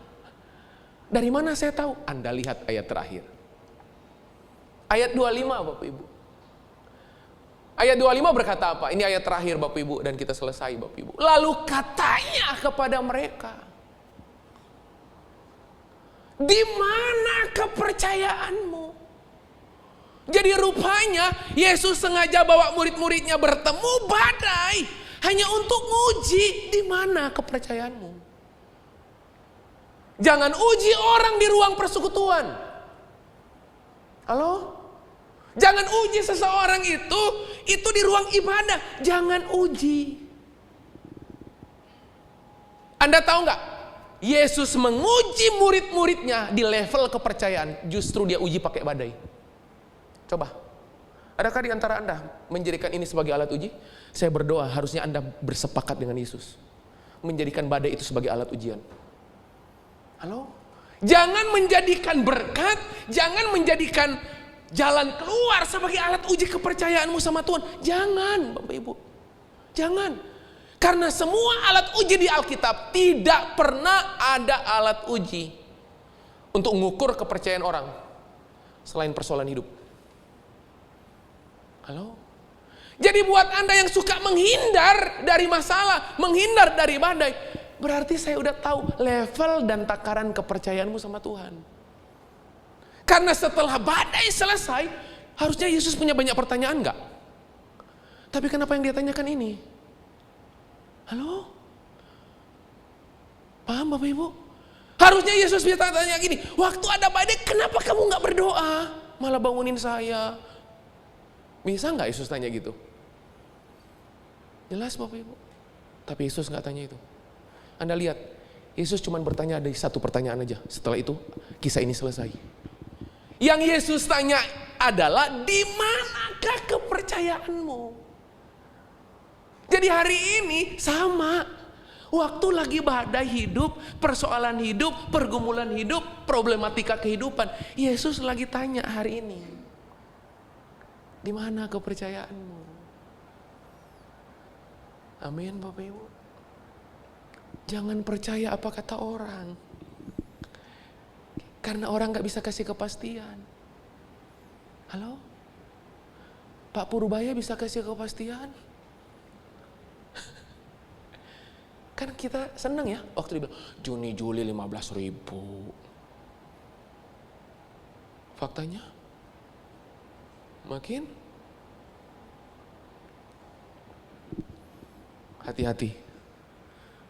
Dari mana saya tahu? Anda lihat ayat terakhir. Ayat 25, Bapak Ibu. Ayat 25 berkata apa? Ini ayat terakhir, Bapak Ibu, dan kita selesai, Bapak Ibu. Lalu katanya kepada mereka, di mana kepercayaanmu? Jadi rupanya Yesus sengaja bawa murid-muridnya bertemu badai hanya untuk uji di mana kepercayaanmu. Jangan uji orang di ruang persekutuan. Halo? Jangan uji seseorang itu di ruang ibadah. Jangan uji. Anda tahu nggak? Yesus menguji murid-muridnya di level kepercayaan. Justru dia uji pakai badai. Coba. Adakah di antara Anda menjadikan ini sebagai alat uji? Saya berdoa harusnya Anda bersepakat dengan Yesus. Menjadikan badai itu sebagai alat ujian. Halo? Jangan menjadikan berkat, jangan menjadikan jalan keluar sebagai alat uji kepercayaanmu sama Tuhan. Jangan, Bapak Ibu. Jangan. Karena semua alat uji di Alkitab tidak pernah ada alat uji untuk mengukur kepercayaan orang selain persoalan hidup. Halo? Jadi buat Anda yang suka menghindar dari masalah, menghindar dari badai, berarti saya udah tahu level dan takaran kepercayaanmu sama Tuhan. Karena setelah badai selesai, harusnya Yesus punya banyak pertanyaan enggak? Tapi kenapa yang dia tanyakan ini? Halo? Paham Bapak Ibu? Harusnya Yesus bisa tanya gini, waktu ada badai kenapa kamu enggak berdoa? Malah bangunin saya. Bisa enggak Yesus tanya gitu? Jelas Bapak Ibu. Tapi Yesus enggak tanya itu. Anda lihat, Yesus cuma bertanya ada satu pertanyaan aja. Setelah itu, kisah ini selesai. Yang Yesus tanya adalah di manakah kepercayaanmu? Jadi hari ini sama. Waktu lagi badai hidup, persoalan hidup, pergumulan hidup, problematika kehidupan. Yesus lagi tanya hari ini. Di mana kepercayaanmu? Amin Bapak Ibu. Jangan percaya apa kata orang. Karena orang gak bisa kasih kepastian. Halo? Pak Purbaya bisa kasih kepastian? Kan kita senang ya waktu dia bilang Juni Juli 15.000. Faktanya makin hati-hati.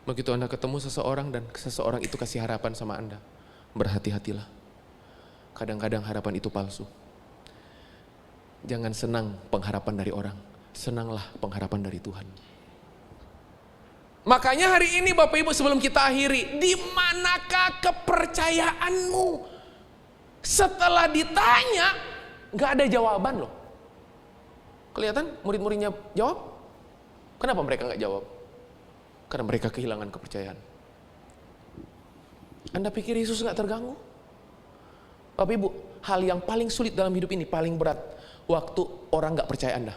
Begitu Anda ketemu seseorang dan seseorang itu kasih harapan sama Anda, berhati-hatilah. Kadang-kadang harapan itu palsu. Jangan senang pengharapan dari orang, senanglah pengharapan dari Tuhan. Makanya hari ini Bapak Ibu sebelum kita akhiri, di manakah kepercayaanmu? Setelah ditanya, gak ada jawaban loh. Kelihatan murid-muridnya jawab? Kenapa mereka gak jawab? Karena mereka kehilangan kepercayaan. Anda pikir Yesus gak terganggu? Bapak Ibu, hal yang paling sulit dalam hidup ini, paling berat, waktu orang gak percaya Anda.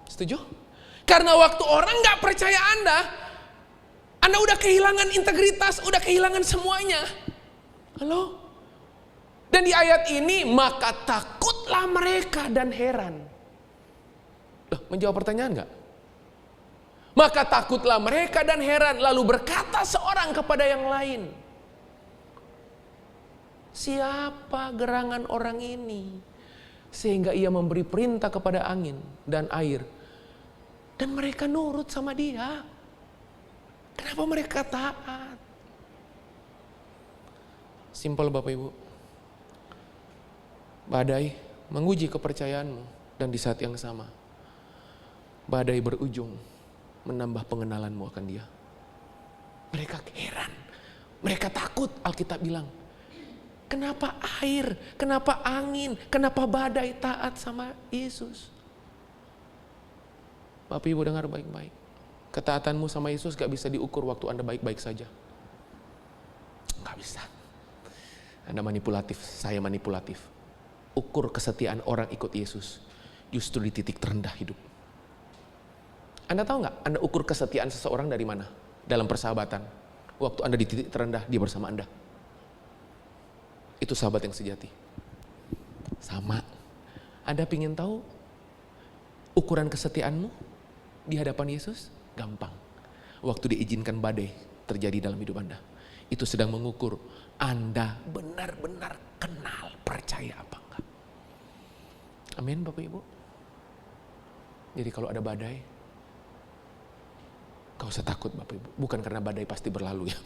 Setuju? Karena waktu orang gak percaya Anda udah kehilangan integritas, udah kehilangan semuanya. Halo? Dan di ayat ini, maka takutlah mereka dan heran. Loh, menjawab pertanyaan gak? Maka takutlah mereka dan heran, lalu berkata seorang kepada yang lain, siapa gerangan orang ini sehingga ia memberi perintah kepada angin dan air dan mereka nurut sama dia? Kenapa mereka taat? Simpel Bapak Ibu. Badai menguji kepercayaanmu dan di saat yang sama badai berujung menambah pengenalanmu akan dia. Mereka heran, mereka takut. Alkitab bilang, kenapa air, kenapa angin, kenapa badai taat sama Yesus? Bapak Ibu dengar baik-baik. Ketaatanmu sama Yesus gak bisa diukur waktu Anda baik-baik saja. Gak bisa. Anda manipulatif, saya manipulatif. Ukur kesetiaan orang ikut Yesus justru di titik terendah hidup. Anda tahu nggak? Anda ukur kesetiaan seseorang dari mana? Dalam persahabatan. Waktu Anda di titik terendah, dia bersama Anda. Itu sahabat yang sejati. Sama. Anda ingin tahu ukuran kesetiaanmu di hadapan Yesus? Gampang. Waktu diizinkan badai terjadi dalam hidup Anda. Itu sedang mengukur Anda benar-benar kenal, percaya apa enggak. Amin Bapak Ibu. Jadi kalau ada badai, gak usah takut Bapak Ibu. Bukan karena badai pasti berlalu ya.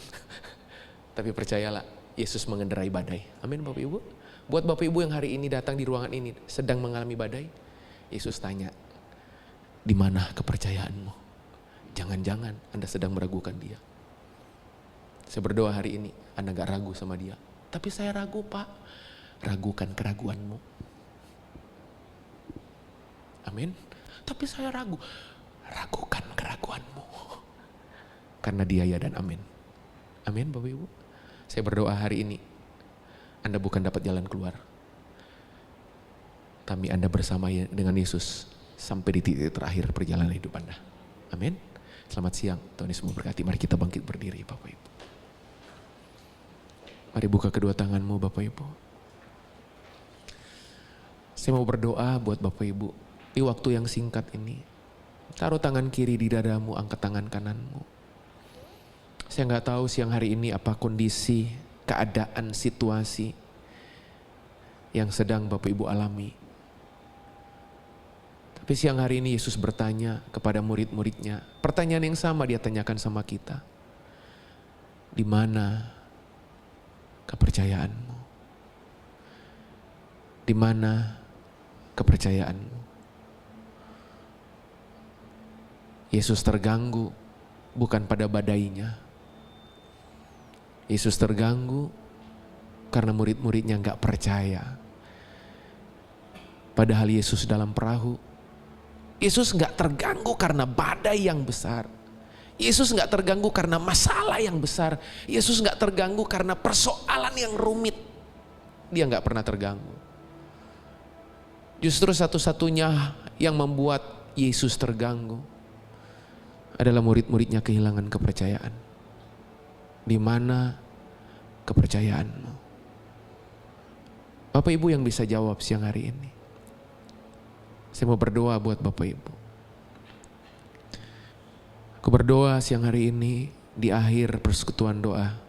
Tapi percayalah, Yesus mengendarai badai. Amin Bapak Ibu. Buat Bapak Ibu yang hari ini datang di ruangan ini sedang mengalami badai, Yesus tanya, di mana kepercayaanmu? Jangan-jangan Anda sedang meragukan dia. Saya berdoa hari ini Anda gak ragu sama dia. Tapi saya ragu Pak. Ragukan keraguanmu. Amin. Tapi saya ragu. Ragukan keraguanmu. Karena dia ya dan amin. Amin Bapak Ibu. Saya berdoa hari ini Anda bukan dapat jalan keluar, tapi Anda bersama dengan Yesus sampai di titik terakhir perjalanan hidup Anda. Amin. Selamat siang, Tuhan Yesus memberkati. Mari kita bangkit berdiri Bapak Ibu. Mari buka kedua tanganmu Bapak Ibu. Saya mau berdoa buat Bapak Ibu. Di waktu yang singkat ini, taruh tangan kiri di dadamu, angkat tangan kananmu. Saya nggak tahu siang hari ini apa kondisi, keadaan, situasi yang sedang Bapak Ibu alami. Tapi siang hari ini Yesus bertanya kepada murid-muridnya, pertanyaan yang sama dia tanyakan sama kita. Di mana kepercayaanmu? Di mana kepercayaanmu? Yesus terganggu bukan pada badainya. Yesus terganggu karena murid-muridnya gak percaya. Padahal Yesus dalam perahu. Yesus gak terganggu karena badai yang besar. Yesus gak terganggu karena masalah yang besar. Yesus gak terganggu karena persoalan yang rumit. Dia gak pernah terganggu. Justru satu-satunya yang membuat Yesus terganggu adalah murid-muridnya kehilangan kepercayaan. Di mana kepercayaanmu? Bapak Ibu yang bisa jawab siang hari ini. Saya mau berdoa buat Bapak Ibu. Aku berdoa siang hari ini di akhir persekutuan doa.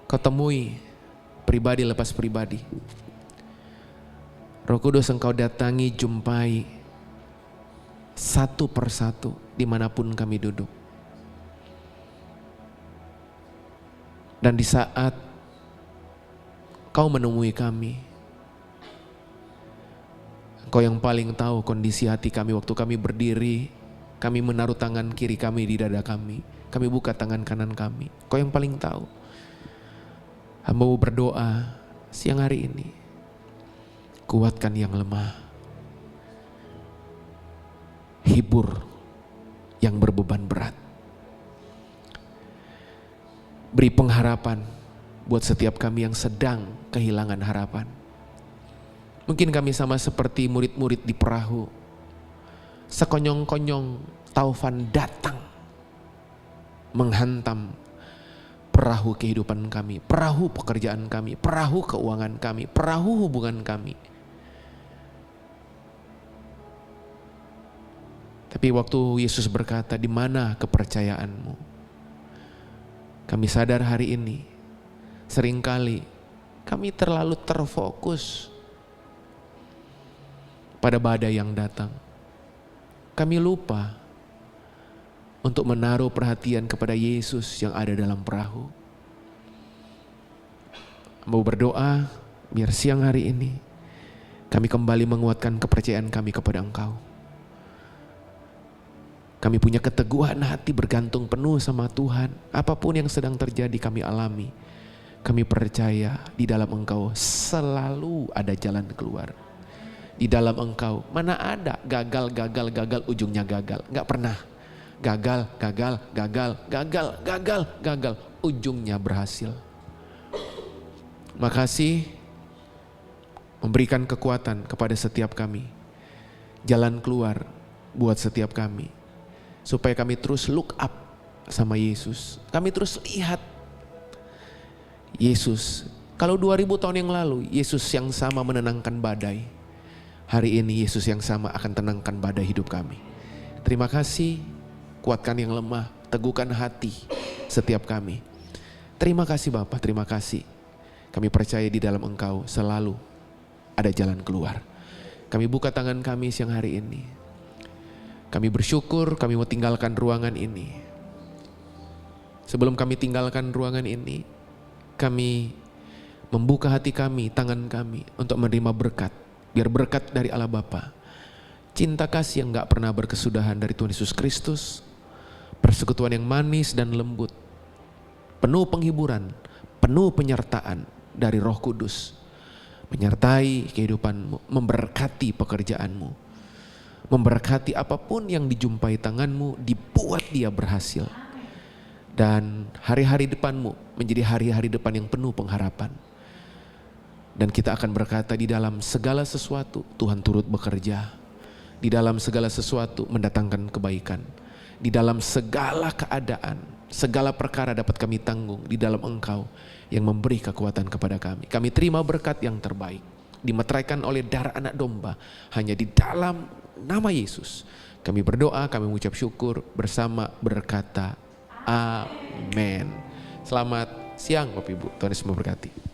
Kau temui pribadi lepas pribadi. Roh Kudus Engkau datangi, jumpai satu persatu. dimanapun kami duduk. Dan di saat Kau menemui kami, Engkau yang paling tahu kondisi hati kami waktu kami berdiri, kami menaruh tangan kiri kami di dada kami buka tangan kanan kami. Engkau yang paling tahu. Hamba-Mu berdoa siang hari ini, kuatkan yang lemah, hibur yang berbeban berat. Beri pengharapan buat setiap kami yang sedang kehilangan harapan. Mungkin kami sama seperti murid-murid di perahu. Sekonyong-konyong taufan datang menghantam perahu kehidupan kami, perahu pekerjaan kami, perahu keuangan kami, perahu hubungan kami. Tapi waktu Yesus berkata, "Di mana kepercayaanmu?" Kami sadar hari ini, seringkali kami terlalu terfokus pada badai yang datang. Kami lupa untuk menaruh perhatian kepada Yesus yang ada dalam perahu. Mau berdoa biar siang hari ini kami kembali menguatkan kepercayaan kami kepada Engkau. Kami punya keteguhan hati bergantung penuh sama Tuhan. Apapun yang sedang terjadi kami alami, kami percaya di dalam Engkau selalu ada jalan keluar. Di dalam Engkau mana ada gagal ujungnya gagal. Gak pernah. Gagal ujungnya berhasil. Makasih memberikan kekuatan kepada setiap kami. Jalan keluar buat setiap kami. Supaya kami terus look up sama Yesus. Kami terus lihat Yesus. Kalau 2000 tahun yang lalu Yesus yang sama menenangkan badai, hari ini Yesus yang sama akan tenangkan badai hidup kami. Terima kasih, kuatkan yang lemah, teguhkan hati setiap kami. Terima kasih Bapa, terima kasih. Kami percaya di dalam Engkau selalu ada jalan keluar. Kami buka tangan kami siang hari ini. Kami bersyukur kami mau tinggalkan ruangan ini. Sebelum kami tinggalkan ruangan ini, kami membuka hati kami, tangan kami untuk menerima berkat. Biar berkat dari Allah Bapa, cinta kasih yang gak pernah berkesudahan dari Tuhan Yesus Kristus, persekutuan yang manis dan lembut, penuh penghiburan, penuh penyertaan dari Roh Kudus, menyertai kehidupanmu, memberkati pekerjaanmu, memberkati apapun yang dijumpai tanganmu, dibuat dia berhasil. Dan hari-hari depanmu menjadi hari-hari depan yang penuh pengharapan. Dan kita akan berkata di dalam segala sesuatu Tuhan turut bekerja. Di dalam segala sesuatu mendatangkan kebaikan. Di dalam segala keadaan, segala perkara dapat kami tanggung di dalam Engkau yang memberi kekuatan kepada kami. Kami terima berkat yang terbaik, dimeteraikan oleh darah anak domba, hanya di dalam nama Yesus. Kami berdoa, kami mengucap syukur bersama berkata, Amin. Selamat siang Bapak Ibu, Tuhan Yesus memberkati.